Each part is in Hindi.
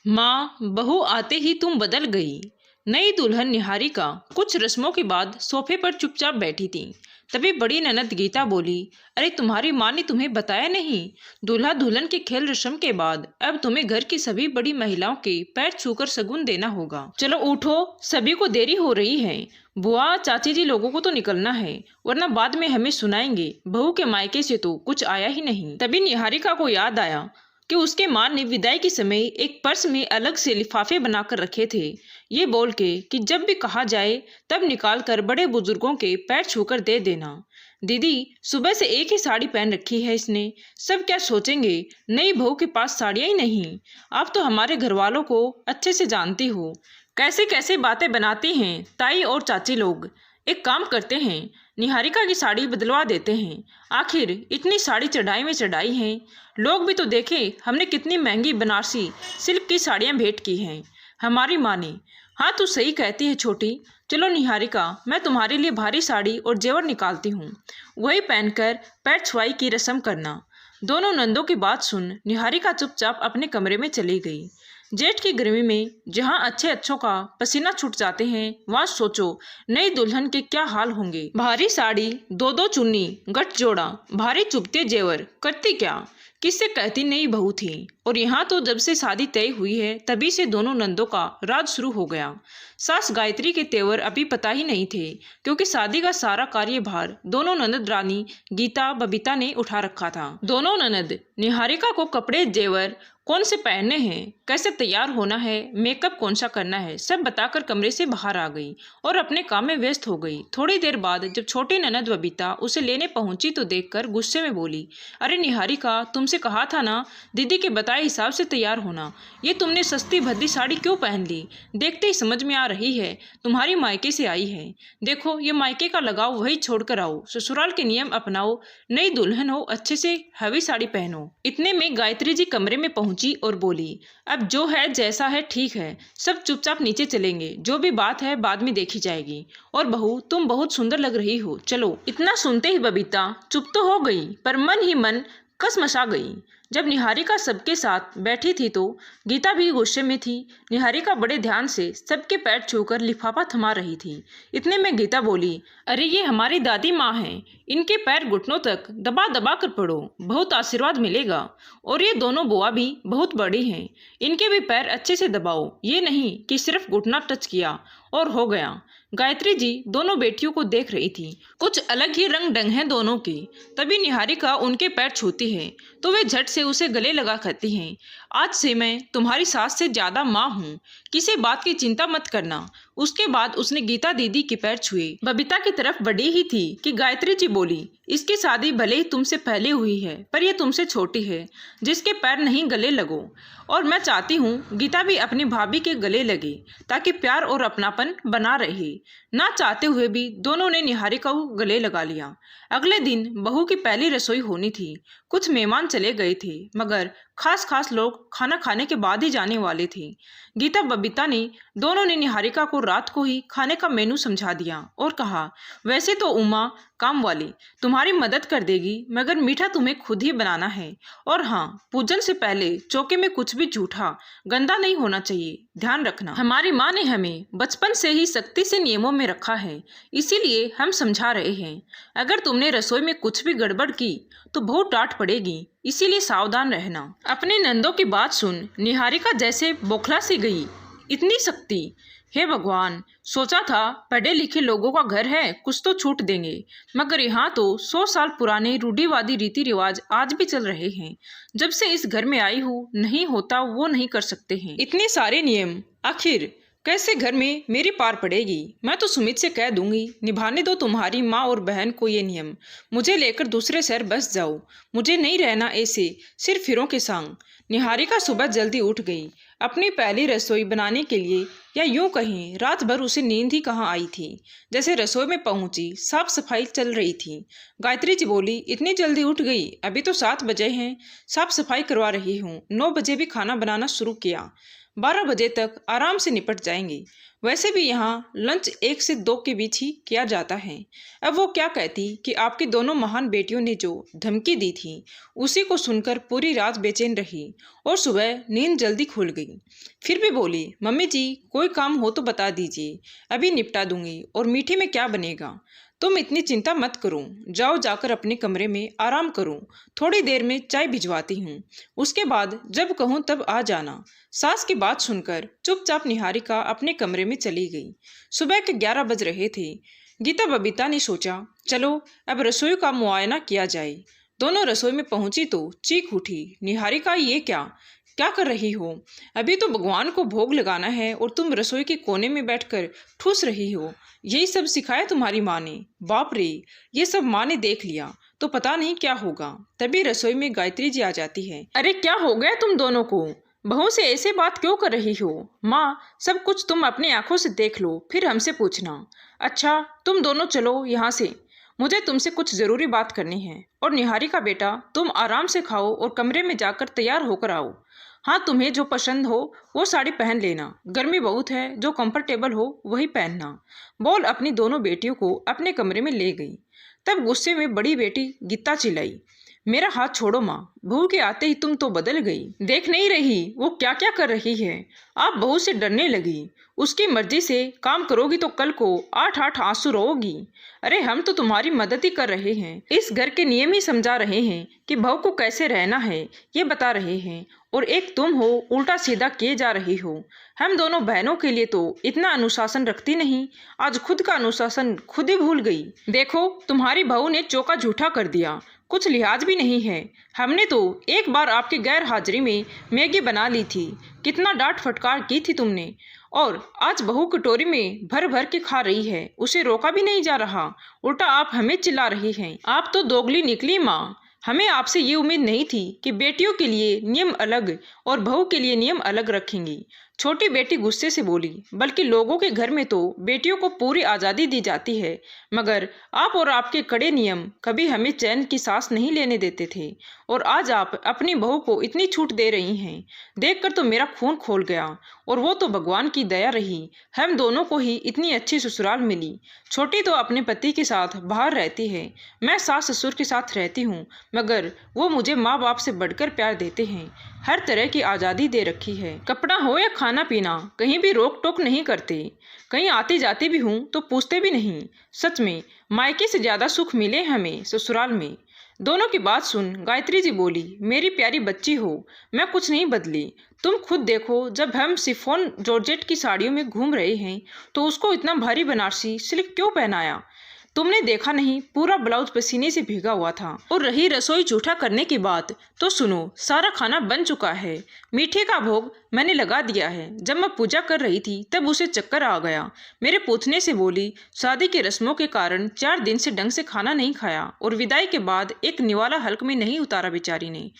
माँ, बहू आते ही तुम बदल गई। नई दुल्हन निहारिका कुछ रस्मों के बाद सोफे पर चुपचाप बैठी थी। तभी बड़ी ननद गीता बोली, अरे तुम्हारी माँ ने तुम्हें बताया नहीं? दूल्हा दुल्हन के खेल रस्म के बाद अब तुम्हें घर की सभी बड़ी महिलाओं के पैर छूकर शगुन देना होगा। चलो उठो, सभी को देरी हो रही है। बुआ, चाची जी लोगों को तो निकलना है, वरना बाद में हमें सुनाएंगे बहू के मायके से तो कुछ आया ही नहीं। तभी निहारिका को याद आया कि उसके माँ ने विदाई के समय एक पर्स में अलग से लिफाफे बनाकर रखे थे, ये बोल के कि जब भी कहा जाए तब निकाल कर बड़े बुजुर्गों के पैर छूकर दे देना। दीदी, सुबह से एक ही साड़ी पहन रखी है इसने, सब क्या सोचेंगे? नई बहू के पास साड़ियाँ ही नहीं। आप तो हमारे घर वालों को अच्छे से जानती हो, कैसे कैसे बातें बनाती हैं ताई और चाची लोग। एक काम करते हैं, निहारिका की साड़ी बदलवा देते हैं। आखिर इतनी साड़ी चढ़ाई में चढ़ाई है, लोग भी तो देखें हमने कितनी महंगी बनारसी सिल्क की साड़ियाँ भेंट की हैं हमारी माँ ने। हाँ, तू सही कहती है छोटी। चलो निहारिका, मैं तुम्हारे लिए भारी साड़ी और जेवर निकालती हूँ, वही पहनकर पैर छुआई की रस्म करना। दोनों नंदों की बात सुन निहारिका चुपचाप अपने कमरे में चली गई। जेठ की गर्मी में जहाँ अच्छे अच्छों का पसीना छूट जाते हैं, वहाँ सोचो नई दुल्हन के क्या हाल होंगे। भारी साड़ी, दो दो चुन्नी, गठ जोड़ा, भारी चुभते जेवर, करती क्या? किससे कहती नई बहू थी। और यहाँ तो जब से शादी तय हुई है तभी से दोनों नंदों का राज शुरू हो गया। सास गायत्री के तेवर अभी पता ही नहीं थे, क्योंकि शादी का सारा कार्यभार दोनों ननद रानी गीता बबीता ने उठा रखा था। दोनों ननद निहारिका को कपड़े जेवर कौन से पहनने हैं, कैसे तैयार होना है, मेकअप कौन सा करना है, सब बताकर कमरे से बाहर आ गई और अपने काम में व्यस्त हो गई। थोड़ी देर बाद जब छोटी ननद बबीता उसे लेने पहुंची तो देखकर गुस्से में बोली, अरे निहारिका, तुमसे कहा था ना दीदी के बताए हिसाब से तैयार होना, ये तुमने सस्ती भद्दी साड़ी क्यों पहन ली? देखते ही समझ में आ रही है तुम्हारी मायके से आई है। देखो, ये मायके का लगाव वही छोड़कर आओ, ससुराल के नियम अपनाओ, नई दुल्हन हो, अच्छे से हैवी साड़ी पहनो। इतने में गायत्री जी कमरे में पहुंची और बोली, अब जो है जैसा है ठीक है, सब चुपचाप नीचे चलेंगे, जो भी बात है बाद में देखी जाएगी। और बहू, तुम बहुत सुंदर लग रही हो, चलो। इतना सुनते ही बबीता चुप तो हो गई, पर मन ही मन कसमसा गई। जब निहारिका सबके साथ बैठी थी तो गीता भी गुस्से में थी। निहारिका बड़े ध्यान से सबके पैर छूकर लिफाफा थमा रही थी। इतने में गीता बोली, अरे ये हमारी दादी माँ हैं, इनके पैर घुटनों तक दबा दबा कर पड़ो, बहुत आशीर्वाद मिलेगा। और ये दोनों बुआ भी बहुत बड़ी हैं, इनके भी पैर अच्छे से दबाओ, ये नहीं कि सिर्फ घुटना टच किया और हो गया। गायत्री जी दोनों बेटियों को देख रही थी, कुछ अलग ही रंग ढंग हैं दोनों के। तभी निहारिका उनके पैर छूती है तो वे झट से उसे गले लगा कहती हैं, आज से मैं तुम्हारी सास से ज्यादा माँ हूँ, किसी बात की चिंता मत करना। उसके बाद उसने गीता दीदी के पैर छुए। बबीता की तरफ बढ़ी ही थी कि गायत्री जी बोली, इसकी शादी भले ही तुमसे पहले हुई है, पर यह तुमसे छोटी है, जिसके पैर नहीं गले लगो। और मैं चाहती हूँ गीता भी अपनी भाभी के गले लगे, ताकि प्यार और अपनापन बना रहे। ना चाहते हुए भी दोनों ने निहारिका को गले लगा लिया। अगले दिन बहू की पहली रसोई होनी थी। कुछ मेहमान चले गए थे, मगर खास खास लोग खाना खाने के बाद ही जाने वाले थे। गीता बबीता ने दोनों ने निहारिका को रात को ही खाने का मेनू समझा दिया और कहा, वैसे तो उमा काम वाली तुम्हारी मदद कर देगी, मगर मीठा तुम्हें खुद ही बनाना है। और हाँ, पूजन से पहले चौके में कुछ भी जूठा गंदा नहीं होना चाहिए, ध्यान रखना। हमारी माँ ने हमें बचपन से ही सख्ती से नियमों में रखा है, इसीलिए हम समझा रहे हैं। अगर तुमने रसोई में कुछ भी गड़बड़ की तो बहुत डांट पड़ेगी, इसीलिए सावधान रहना। अपने नंदों की बात सुन निहारिका जैसे बौखला सी गई। इतनी सख्ती, हे भगवान, सोचा था पढ़े लिखे लोगों का घर है, कुछ तो छूट देंगे, मगर यहाँ तो 100 साल पुराने रूढ़िवादी रीति रिवाज आज भी चल रहे हैं। जब से इस घर में आई हूँ, नहीं होता वो नहीं कर सकते हैं। इतने सारे नियम आखिर कैसे घर में मेरी पार पड़ेगी? मैं तो सुमित से कह दूंगी, निभाने दो तुम्हारी माँ और बहन को ये नियम, मुझे लेकर दूसरे शहर बस जाओ, मुझे नहीं रहना ऐसे सिर्फ फिरों के संग। निहारिका सुबह जल्दी उठ गई अपनी पहली रसोई बनाने के लिए, या यूं कहें रात भर उसे नींद ही कहाँ आई थी। जैसे रसोई में पहुंची, साफ सफाई चल रही थी। गायत्री जी बोली, इतनी जल्दी उठ गई? अभी तो 7 बजे हैं, साफ सफाई करवा रही हूँ। 9 बजे भी खाना बनाना शुरू किया, 12 बजे तक आराम से निपट जाएंगे। वैसे भी यहाँ लंच 1 से 2 के बीच ही किया जाता है। अब वो क्या कहती कि आपकी दोनों महान बेटियों ने जो धमकी दी थी उसी को सुनकर पूरी रात बेचैन रही और सुबह नींद जल्दी खुल गई। फिर भी बोली, मम्मी जी कोई काम हो तो बता दीजिए, अभी निपटा दूंगी। और मीठे में क्या बनेगा? तुम इतनी चिंता मत करो, जाओ जाकर अपने कमरे में आराम करो, थोड़ी देर में चाय भिजवाती हूँ, उसके बाद जब कहूँ तब आ जाना। सास की बात सुनकर चुपचाप निहारिका अपने कमरे में चली गई। सुबह के 11 बज रहे थे। गीता बबीता ने सोचा, चलो अब रसोई का मुआयना किया जाए। दोनों रसोई में पहुंची तो चीख उठी, निहारिका ये क्या क्या कर रही हो? अभी तो भगवान को भोग लगाना है और तुम रसोई के कोने में बैठकर ठूस रही हो। यही सब सिखाया तुम्हारी माँ ने? बाप रे, ये सब माँ ने देख लिया तो पता नहीं क्या होगा। तभी रसोई में गायत्री जी आ जाती है। अरे क्या हो गया तुम दोनों को? बहू से ऐसे बात क्यों कर रही हो? माँ, सब कुछ तुम अपनी आंखों से देख लो फिर हमसे पूछना। अच्छा तुम दोनों चलो यहाँ से, मुझे तुमसे कुछ ज़रूरी बात करनी है। और निहारिका बेटा, तुम आराम से खाओ और कमरे में जाकर तैयार होकर आओ। हाँ, तुम्हें जो पसंद हो वो साड़ी पहन लेना, गर्मी बहुत है, जो कंफर्टेबल हो वही पहनना। बोल अपनी दोनों बेटियों को अपने कमरे में ले गई। तब गुस्से में बड़ी बेटी गीता चिल्लाई, मेरा हाथ छोड़ो माँ, बहू के आते ही तुम तो बदल गई। देख नहीं रही वो क्या क्या कर रही है? आप बहू से डरने लगी, उसकी मर्जी से काम करोगी तो कल को 8-8 आंसू रोओगी। अरे हम तो तुम्हारी मदद ही कर रहे हैं, इस घर के नियम ही समझा रहे हैं कि बहू को कैसे रहना है ये बता रहे हैं, और एक तुम हो उल्टा सीधा किए जा रही हो। हम दोनों बहनों के लिए तो इतना अनुशासन रखती नहीं, आज खुद का अनुशासन खुद ही भूल गई। देखो तुम्हारी बहू ने चौका झूठा कर दिया, कुछ लिहाज भी नहीं है। हमने तो एक बार आपकी गैर हाजिरी में मैगी बना ली थी, कितना डांट फटकार की थी तुमने, और आज बहू कटोरी में भर भर के खा रही है, उसे रोका भी नहीं जा रहा, उल्टा आप हमें चिल्ला रही हैं। आप तो दोगली निकली माँ। हमें आपसे ये उम्मीद नहीं थी कि बेटियों के लिए नियम अलग और बहू के लिए नियम अलग रखेंगी। छोटी बेटी गुस्से से बोली, बल्कि लोगों के घर में तो बेटियों को पूरी आज़ादी दी जाती है, मगर आप और आपके कड़े नियम कभी हमें चैन की सांस नहीं लेने देते थे, और आज आप अपनी बहू को इतनी छूट दे रही हैं। देखकर तो मेरा खून खोल गया, और वो तो भगवान की दया रही, हम दोनों को ही इतनी अच्छी ससुराल मिली। छोटी तो अपने पति के साथ बाहर रहती है, मैं सास ससुर के साथ रहती हूँ, मगर वो मुझे माँ बाप से बढ़कर प्यार देते हैं, हर तरह की आज़ादी दे रखी है। कपड़ा हो या खाना पीना कहीं भी रोक टोक नहीं करते, कहीं आती जाती भी हूँ तो पूछते भी नहीं। सच में मायके से ज़्यादा सुख मिले हमें ससुराल में। दोनों की बात सुन गायत्री जी बोली, मेरी प्यारी बच्ची हो, मैं कुछ नहीं बदली। तुम खुद देखो, जब हम शिफॉन जॉर्जेट की साड़ियों में घूम रहे हैं तो उसको इतना भारी बनारसी सिल्क क्यों पहनाया? तुमने देखा नहीं, पूरा ब्लाउज पसीने से भीगा हुआ था। और रही रसोई जूठा करने की बात, तो सुनो, सारा खाना बन चुका है, मीठे का भोग मैंने लगा दिया है। जब मैं पूजा कर रही थी तब उसे चक्कर आ गया, मेरे पूछने से बोली, शादी की रस्मों के कारण 4 दिन से ढंग से खाना नहीं खाया, और विदाई के बाद एक निवाला हल्क में नहीं उतारा बेचारी ने।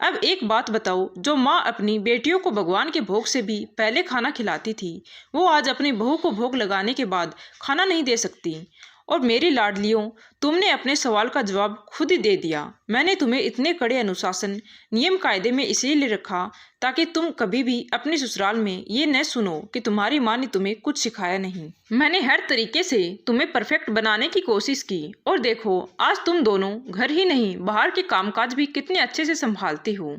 अब एक बात बताओ, जो माँ अपनी बेटियों को भगवान के भोग से भी पहले खाना खिलाती थी, वो आज अपनी बहू को भोग लगाने के बाद खाना नहीं दे सकती। और मेरी लाडलियों, तुमने अपने सवाल का जवाब खुद ही दे दिया। मैंने तुम्हें इतने कड़े अनुशासन नियम कायदे में इसीलिए रखा ताकि तुम कभी भी अपने ससुराल में ये न सुनो कि तुम्हारी माँ ने तुम्हें कुछ सिखाया नहीं। मैंने हर तरीके से तुम्हें परफेक्ट बनाने की कोशिश की, और देखो आज तुम दोनों घर ही नहीं बाहर के कामकाज भी कितने अच्छे से संभालती हो।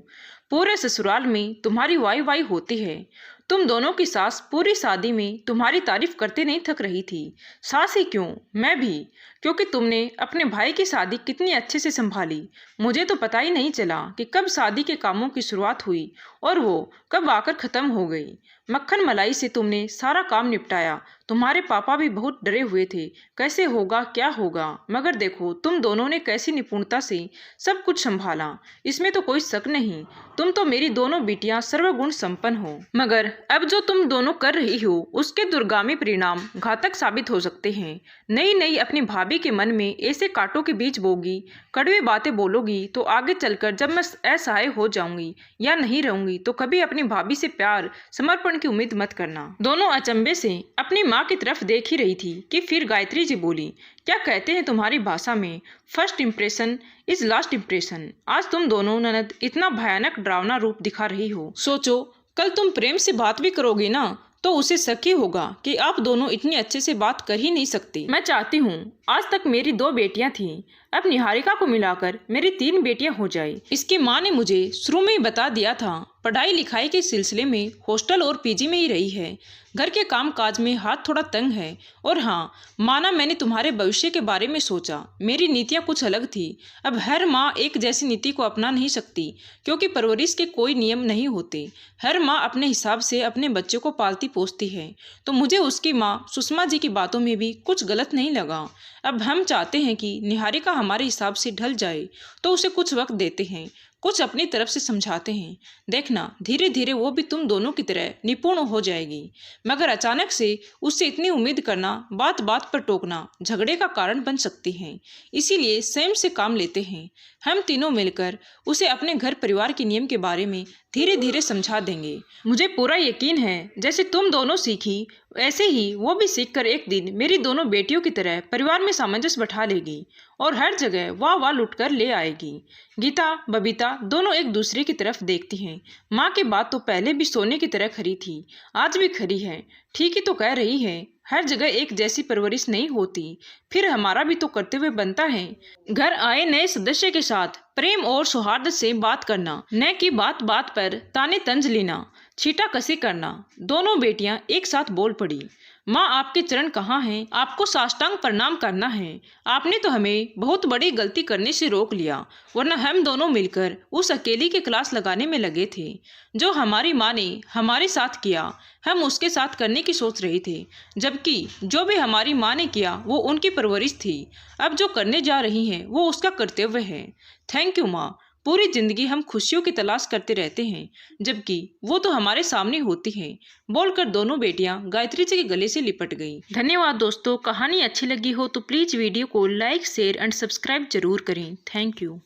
पूरे ससुराल में तुम्हारी वाई वाई होती है। तुम दोनों की सास पूरी शादी में तुम्हारी तारीफ करते नहीं थक रही थी। सास ही क्यों, मैं भी, क्योंकि तुमने अपने भाई की शादी कितनी अच्छे से संभाली। मुझे तो पता ही नहीं चला कि कब शादी के कामों की शुरुआत हुई और वो कब आकर ख़त्म हो गई। मक्खन मलाई से तुमने सारा काम निपटाया। तुम्हारे पापा भी बहुत डरे हुए थे, कैसे होगा क्या होगा, मगर देखो तुम दोनों ने कैसी निपुणता से सब कुछ संभाला, इसमें तो कोई शक नहीं। तुम तो मेरी दोनों बेटियां सर्वगुण संपन्न हो, मगर अब जो तुम दोनों कर रही हो उसके दुर्गामी परिणाम घातक साबित हो सकते हैं। नई नई अपनी भाभी के मन में ऐसे कांटों के बीज बोगी, कड़वी बातें बोलोगी, तो आगे चलकर जब मैं असहाय हो जाऊंगी या नहीं रहूंगी तो कभी अपनी भाभी से प्यार समर्पण की उम्मीद मत करना। दोनों अचंभे से अपनी माँ की तरफ देख ही रही थी कि फिर गायत्री जी बोली, क्या कहते हैं तुम्हारी भाषा में, first impression is last impression. आज तुम दोनों ननद इतना भयानक डरावना रूप दिखा रही हो, सोचो कल तुम प्रेम से बात भी करोगी ना तो उसे शक ही होगा कि आप दोनों इतने अच्छे से बात कर ही नहीं सकती। मैं चाहती हूँ आज तक मेरी 2 बेटियां थीं, अब निहारिका को मिलाकर मेरी 3 बेटियां हो जाए। इसकी माँ ने मुझे शुरू में ही बता दिया था, पढ़ाई लिखाई के सिलसिले में हॉस्टल और पीजी में ही रही है, घर के काम काज में हाथ थोड़ा तंग है। और हाँ, माना मैंने तुम्हारे भविष्य के बारे में सोचा, मेरी नीतियाँ कुछ अलग थी। अब हर माँ एक जैसी नीति को अपना नहीं सकती, क्योंकि परवरिश के कोई नियम नहीं होते। हर माँ अपने हिसाब से अपने बच्चों को पालती पोसती है। तो मुझे उसकी माँ सुषमा जी की बातों में भी कुछ गलत नहीं लगा। अब हम चाहते हैं कि निहारिका हमारे हिसाब से ढल जाए, तो उसे कुछ वक्त देते हैं, कुछ अपनी तरफ से समझाते हैं। देखना, धीरे धीरे वो भी तुम दोनों की तरह निपुण हो जाएगी। मगर अचानक से उससे इतनी उम्मीद करना, बात बात पर टोकना झगड़े का कारण बन सकती है। इसीलिए स्वयं से काम लेते हैं। हम तीनों मिलकर उसे अपने घर परिवार के नियम के बारे में धीरे धीरे समझा देंगे। मुझे पूरा यकीन है, जैसे तुम दोनों सीखी ऐसे ही वो भी सीखकर एक दिन मेरी दोनों बेटियों की तरह परिवार में सामंजस्य बैठा लेगी और हर जगह वाह वाह लुट कर ले आएगी। गीता, बबीता दोनों एक दूसरे की तरफ देखती हैं। माँ की बात तो पहले भी सोने की तरह खरी थी, आज भी खरी है। ठीक ही तो कह रही है, हर जगह एक जैसी परवरिश नहीं होती। फिर हमारा भी तो कर्तव्य बनता है घर आए नए सदस्य के साथ प्रेम और सौहार्द से बात करना, न कि बात बात पर ताने तंज लेना, छीटा कसी करना। दोनों बेटियां एक साथ बोल पड़ी, माँ आपके चरण कहाँ हैं? आपको साष्टांग प्रणाम करना है। आपने तो हमें बहुत बड़ी गलती करने से रोक लिया, वरना हम दोनों मिलकर उस अकेली के क्लास लगाने में लगे थे। जो हमारी माँ ने हमारे साथ किया, हम उसके साथ करने की सोच रहे थे, जबकि जो भी हमारी माँ ने किया वो उनकी परवरिश थी। अब जो करने जा रही हैं वो उसका कर्तव्य है। थैंक यू माँ। पूरी जिंदगी हम खुशियों की तलाश करते रहते हैं, जबकि वो तो हमारे सामने होती हैं। बोलकर दोनों बेटियां गायत्री जी के गले से लिपट गई। धन्यवाद दोस्तों। कहानी अच्छी लगी हो तो प्लीज़ वीडियो को लाइक, शेयर एंड सब्सक्राइब जरूर करें। Thank you.